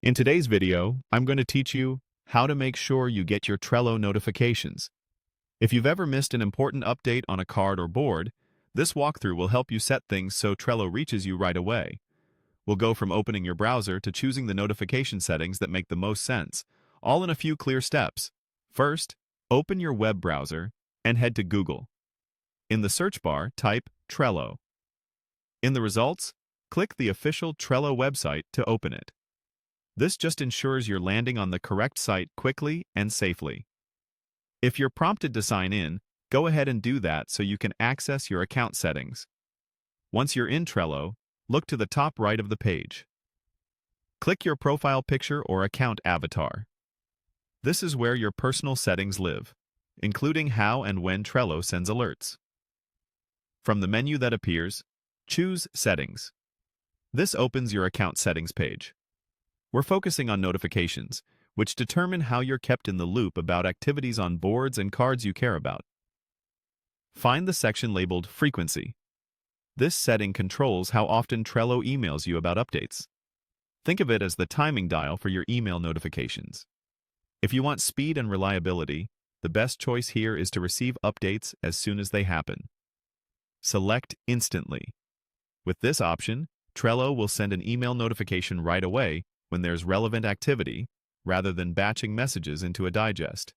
In today's video, I'm going to teach you how to make sure you get your Trello notifications. If you've ever missed an important update on a card or board, this walkthrough will help you set things so Trello reaches you right away. We'll go from opening your browser to choosing the notification settings that make the most sense, all in a few clear steps. First, open your web browser and head to Google. In the search bar, type Trello. In the results, click the official Trello website to open it. This just ensures you're landing on the correct site quickly and safely. If you're prompted to sign in, go ahead and do that so you can access your account settings. Once you're in Trello, look to the top right of the page. Click your profile picture or account avatar. This is where your personal settings live, including how and when Trello sends alerts. From the menu that appears, choose Settings. This opens your account settings page. We're focusing on notifications, which determine how you're kept in the loop about activities on boards and cards you care about. Find the section labeled Frequency. This setting controls how often Trello emails you about updates. Think of it as the timing dial for your email notifications. If you want speed and reliability, the best choice here is to receive updates as soon as they happen. Select Instantly. With this option, Trello will send an email notification right away when there's relevant activity, rather than batching messages into a digest.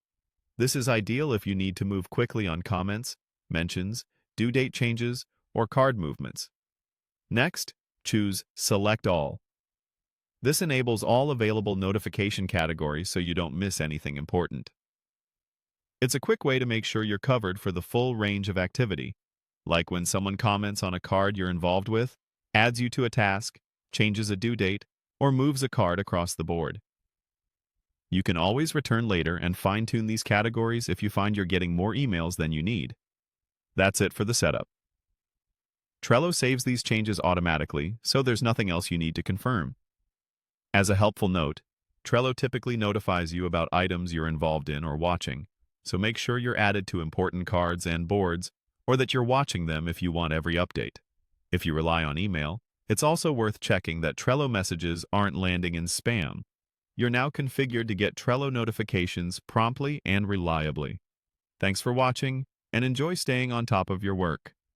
This is ideal if you need to move quickly on comments, mentions, due date changes, or card movements. Next, choose Select All. This enables all available notification categories so you don't miss anything important. It's a quick way to make sure you're covered for the full range of activity, like when someone comments on a card you're involved with, adds you to a task, changes a due date, or moves a card across the board. You can always return later and fine-tune these categories if you find you're getting more emails than you need. That's it for the setup. Trello saves these changes automatically, so there's nothing else you need to confirm. As a helpful note, Trello typically notifies you about items you're involved in or watching, so make sure you're added to important cards and boards, or that you're watching them if you want every update. If you rely on email, it's also worth checking that Trello messages aren't landing in spam. You're now configured to get Trello notifications promptly and reliably. Thanks for watching, and enjoy staying on top of your work.